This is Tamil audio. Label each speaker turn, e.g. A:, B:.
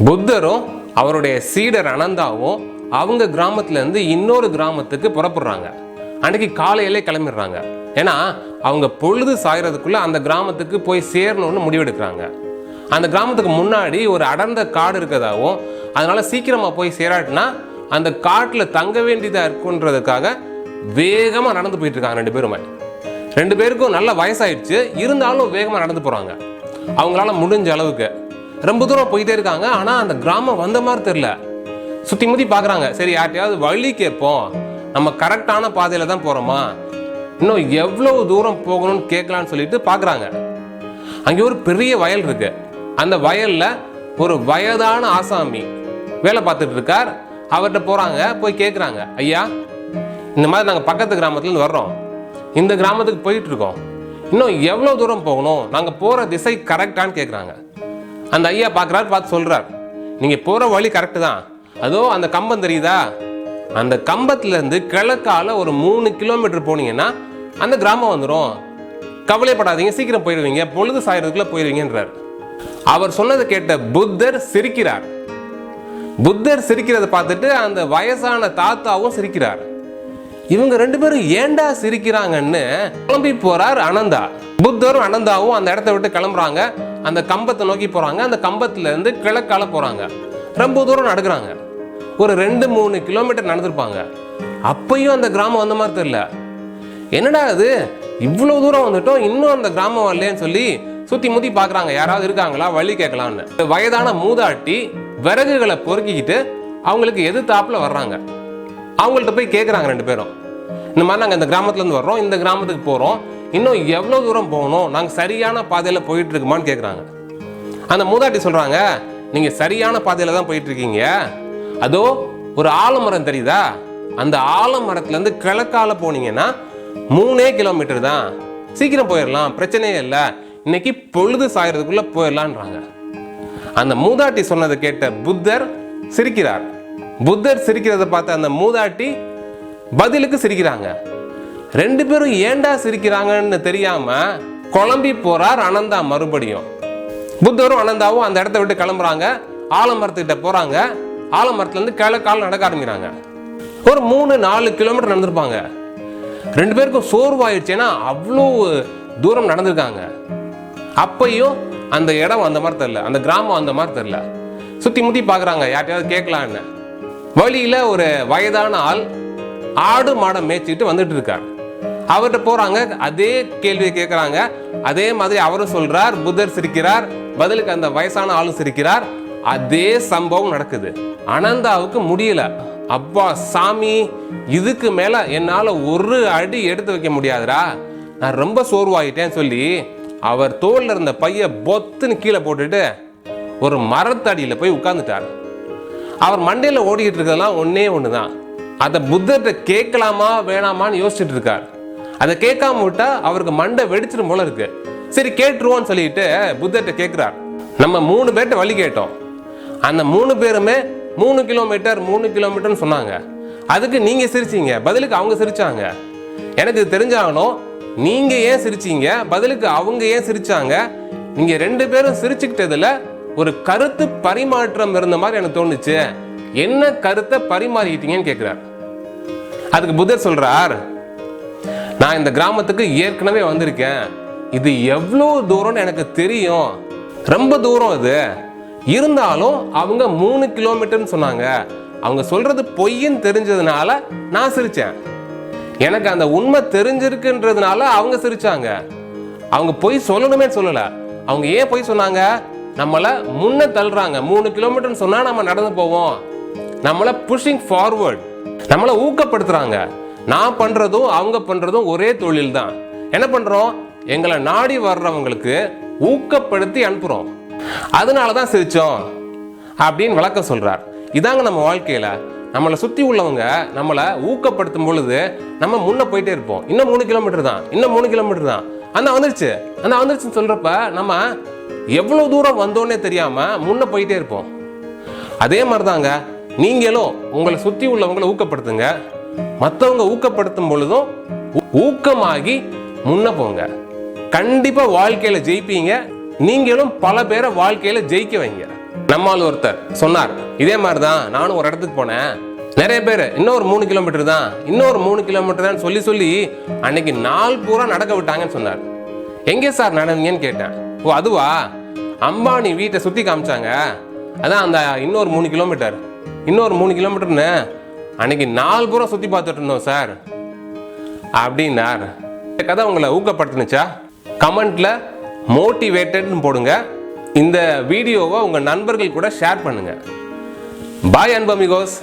A: புத்தரும் அவருடைய சீடர் அனந்தாவும் அவங்க கிராமத்துல இருந்து இன்னொரு கிராமத்துக்கு புறப்படுறாங்க. அன்னைக்கு காலையிலே கிளம்பிடுறாங்க. ஏன்னா அவங்க பொழுது சாயறதுக்குள்ள அந்த கிராமத்துக்கு போய் சேரணும்னு முடிவெடுக்கிறாங்க. அந்த கிராமத்துக்கு முன்னாடி ஒரு அடர்ந்த காடு இருக்கதாகவும் அதனால சீக்கிரமா போய் சேராட்டினா அந்த காட்டுல தங்க வேண்டியதா இருக்குன்றதுக்காக வேகமா நடந்து போயிட்டு இருக்காங்க. ரெண்டு பேருக்கும் நல்ல வயசாயிடுச்சு, இருந்தாலும் வேகமா நடந்து போறாங்க. அவங்களால முடிஞ்ச அளவுக்கு ரொம்ப தூரம் போயிட்டே இருக்காங்க. ஆனா அந்த கிராமம் வந்த மாதிரி தெரியல. சுத்தி முத்தி பாக்குறாங்க. சரி, யார்ட்டையாவது வழி கேட்போம், நம்ம கரெக்டான பாதையில தான் போறோமா, இன்னும் எவ்வளவு தூரம் போகணும்னு கேட்கலான்னு சொல்லிட்டு பாக்குறாங்க. அங்கே ஒரு பெரிய வயல் இருக்கு. அந்த வயல்ல ஒரு வயதான ஆசாமி வேலை பார்த்துட்டு இருக்கார். அவர்கிட்ட போறாங்க, போய் கேட்குறாங்க, ஐயா இந்த மாதிரி நாங்கள் பக்கத்து கிராமத்துலேருந்து வர்றோம், இந்த கிராமத்துக்கு போயிட்டு இருக்கோம், இன்னும் எவ்வளோ தூரம் போகணும், நாங்கள் போகிற திசை கரெக்டான்னு கேட்குறாங்க. அந்த ஐயா பார்க்குறாரு, பார்த்து சொல்கிறார், நீங்கள் போகிற வழி கரெக்டு தான், அதோ அந்த கம்பம் தெரியுதா, அந்த கம்பத்துலேருந்து கிழக்கால ஒரு 3 கிலோமீட்டர் போனீங்கன்னா அந்த கிராமம் வந்துடும், கவலைப்படாதீங்க, சீக்கிரம் போயிடுவீங்க, பொழுது சாயறதுக்குள்ள போயிடுவீங்கன்றார். அவர் சொன்னதை கேட்ட புத்தர் சிரிக்கிறார். புத்தர் சிரிக்கிறத பார்த்துட்டு அந்த வயசான தாத்தாவும் சிரிக்கிறார். இவங்க ரெண்டு பேரும் ஏண்டா சிரிக்கிறாங்கன்னு கிளம்பி போறார் அனந்தா. புத்தரும் அனந்தாவும் அந்த இடத்த விட்டு கிளம்புறாங்க. அந்த கம்பத்தை நோக்கி போறாங்க. அந்த கம்பத்துல இருந்து கிழக்கால போறாங்க. ரொம்ப தூரம் நடக்கிறாங்க. ஒரு 2-3 கிலோமீட்டர் நடந்திருப்பாங்க. அப்பயும் அந்த கிராமம் வந்த மாதிரி தெரியல. என்னடா அது, இவ்வளவு தூரம் வந்துட்டோம், இன்னும் அந்த கிராமம் வரலன்னு சொல்லி சுத்தி முத்தி பாக்குறாங்க, யாராவது இருக்காங்களா வழி கேட்கலான்னு. வயதான மூதாட்டி விறகுகளை பொறுக்கிக்கிட்டு அவங்களுக்கு எதிர்த்தாப்புல வர்றாங்க. அவங்கள்ட்ட போய் கேட்குறாங்க ரெண்டு பேரும், இந்த மாதிரி நாங்கள் இந்த கிராமத்துல இருந்து வர்றோம், இந்த கிராமத்துக்கு போறோம், இன்னும் எவ்வளவு தூரம் போகணும், நாங்கள் சரியான பாதையில போயிட்டு இருக்குமான்னு கேட்குறாங்க. அந்த மூதாட்டி சொல்றாங்க, நீங்க சரியான பாதையில தான் போயிட்டு இருக்கீங்க, அதோ ஒரு ஆலமரம் தெரியுதா, அந்த ஆலமரத்துல இருந்து கிழக்கால போனீங்கன்னா 3 கிலோமீட்டர் தான், சீக்கிரம் போயிடலாம், பிரச்சனையே இல்லை, இன்னைக்கு பொழுது சாயறதுக்குள்ள போயிடலான்றாங்க. அந்த மூதாட்டி சொன்னதை கேட்ட புத்தர் சிரிக்கிறார். புத்தர் சிரிக்கிறத பார்த்த அந்த மூதாட்டி பதிலுக்கு சிரிக்கிறாங்க. ரெண்டு பேரும் ஏண்டா சிரிக்கிறாங்கன்னு தெரியாம குழம்பி போறார் அனந்தா. மறுபடியும் புத்தரும் அனந்தாவும் அந்த இடத்த விட்டு கிளம்புறாங்க. ஆலமரத்துக்கிட்ட போறாங்க. ஆலமரத்துல இருந்து கிழக்கால நடக்க ஆரம்பிக்கிறாங்க. ஒரு 3-4 கிலோமீட்டர் நடந்திருப்பாங்க. ரெண்டு பேருக்கும் சோர்வாயிடுச்சு, ஏன்னா அவ்வளோ தூரம் நடந்திருக்காங்க. அப்பையும் அந்த இடம் அந்த மாதிரி தெரியல, அந்த கிராமம் அந்த மாதிரி தெரியல. சுத்தி முத்தி பாக்குறாங்க, யார்ட்டையாவது கேட்கலான்னு. வழியில ஒரு வயதான ஆள் ஆடு மாடை மேய்ச்சிட்டு வந்துட்டு இருக்கார். அவர்கிட்ட போறாங்க, அதே கேள்வியை கேட்கறாங்க. அதே மாதிரி அவரும் சொல்றார். புத்தர் சிரிக்கிறார். பதிலுக்கு அந்த வயசான ஆளும் சிரிக்கிறார். அதே சம்பவம் நடக்குது. அனந்தாவுக்கு முடியல. அப்பா சாமி, இதுக்கு மேல என்னால ஒரு அடி எடுத்து வைக்க முடியாதுடா, நான் ரொம்ப சோர்வாயிட்டேன்னு சொல்லி அவர் தோல்ல இருந்த பைய பொத்துன்னு கீழே போட்டுட்டு ஒரு மரத்தடியில போய் உட்கார்ந்துட்டார். அவர் மண்டையில ஓடிக்கிட்டு இருக்கிறதெல்லாம் ஒன்னே ஒண்ணுதான். அதை புத்தர்கிட்ட கேட்கலாமா வேணாமான்னு யோசிச்சுட்டு இருக்கார். அதை கேட்காம விட்டா அவருக்கு மண்டை வெடிச்சிடும் போல இருக்கு. சரி கேட்டுருவோன்னு சொல்லிட்டு புத்தர்கிட்ட கேட்கிறார். நம்ம 3 பேர்கிட்ட வழி கேட்டோம். அந்த 3 பேருமே 3 கிலோமீட்டர்னு சொன்னாங்க. அதுக்கு நீங்க சிரிச்சீங்க, பதிலுக்கு அவங்க சிரிச்சாங்க. எனக்கு தெரிஞ்சாகணும், நீங்க ஏன் சிரிச்சீங்க, பதிலுக்கு அவங்க ஏன் சிரிச்சாங்க, நீங்க 2 பேரும் சிரிச்சுக்கிட்டதுல ஒரு கருத்து பரிமாற்றம் இருந்த மாதிரி எனக்கு தோணுச்சு, என்ன கருத்தை பரிமாறிட்டீங்கன்னு கேட்கிறார். அதுக்கு புத்தர் சொல்றார், நான் இந்த கிராமத்துக்கு ஏற்கனவே வந்திருக்கேன், இது எவ்வளவு தூரம்னு எனக்கு தெரியும், ரொம்ப தூரம் இது, இருந்தாலும் அவங்க 3 கிலோமீட்டர்னு சொன்னாங்க, அவங்க சொல்றது பொய்ன்னு தெரிஞ்சதுனால நான் சிரிச்சேன், எனக்கு அந்த உண்மை தெரிஞ்சிருக்குன்றதுனால அவங்க சிரிச்சாங்க, அவங்க பொய் சொல்லணுமே சொல்லல. அவங்க ஏன் பொய் சொன்னாங்க, நம்மள முன்ன தள்ளுறாங்க, 3 கிலோமீட்டர்னு சொன்னா நம்ம நடந்து போவோம், நம்மள புஷிங் ஃபார்வர்ட், நம்மள ஊக்கப்படுத்துறாங்க. நான் பண்றதும் அவங்க பண்றதும் ஒரே தொழில் தான். என்ன பண்றோம், எங்களை நாடி வர்றவங்களுக்கு ஊக்கப்படுத்தி அனுப்புறோம், அதனாலதான் சிரிச்சோம் அப்படின்னு விளக்கம் சொல்றார். இதாங்க நம்ம வாழ்க்கையில நம்மளை சுத்தி உள்ளவங்க நம்மளை ஊக்கப்படுத்தும் பொழுது நம்ம முன்ன போயிட்டே இருப்போம். இன்னும் 3 கிலோமீட்டர் தான், இன்னும் 3 கிலோமீட்டர் தான், அந்த வந்துருச்சுன்னு சொல்றப்ப நம்ம எவ்வளவு தூரம் வந்தோன்னே தெரியாம முன்ன போயிட்டே இருப்போம். அதே மாதிரிதாங்க நீங்களும் உங்களை சுத்தி உள்ளவங்களை ஊக்கப்படுத்துங்க. மற்றவங்க ஊக்கப்படுத்தும் பொழுதும் ஊக்கமாகி முன்ன போங்க. கண்டிப்பா வாழ்க்கையில ஜெயிப்பீங்க. நீங்களும் பல பேரை வாழ்க்கையில ஜெயிக்க வைங்க. நம்மால் ஒருத்தர் சொன்னார், இதே மாதிரி தான் நானும் ஒரு இடத்துக்கு போனேன். நிறைய பேர் இன்னொரு 3 கிலோமீட்டர் தான், இன்னொரு 3 கிலோமீட்டர் தான் சொல்லி சொல்லி அன்னைக்கு நாள் பூரா நடக்க விட்டாங்கன்னு சொன்னார். எங்கே சார் நடந்தீங்கன்னு கேட்டேன். ஓ அதுவா, அம்பானி வீட்டை சுற்றி காமிச்சாங்க, அதான் அந்த இன்னொரு 3 கிலோமீட்டர், இன்னொரு 3 கிலோமீட்டர்னு அன்னைக்கு நாள் பூரா சுற்றி பார்த்துட்டு இருந்தோம் சார் அப்படின்னார். இந்த கதை உங்களை ஊக்கப்படுத்துனுச்சா? கமெண்ட்ல மோட்டிவேட்டட்னு போடுங்க. இந்த வீடியோவை உங்கள் நண்பர்கள் கூட ஷேர் பண்ணுங்க. பாய் அன்பமிகோஸ்.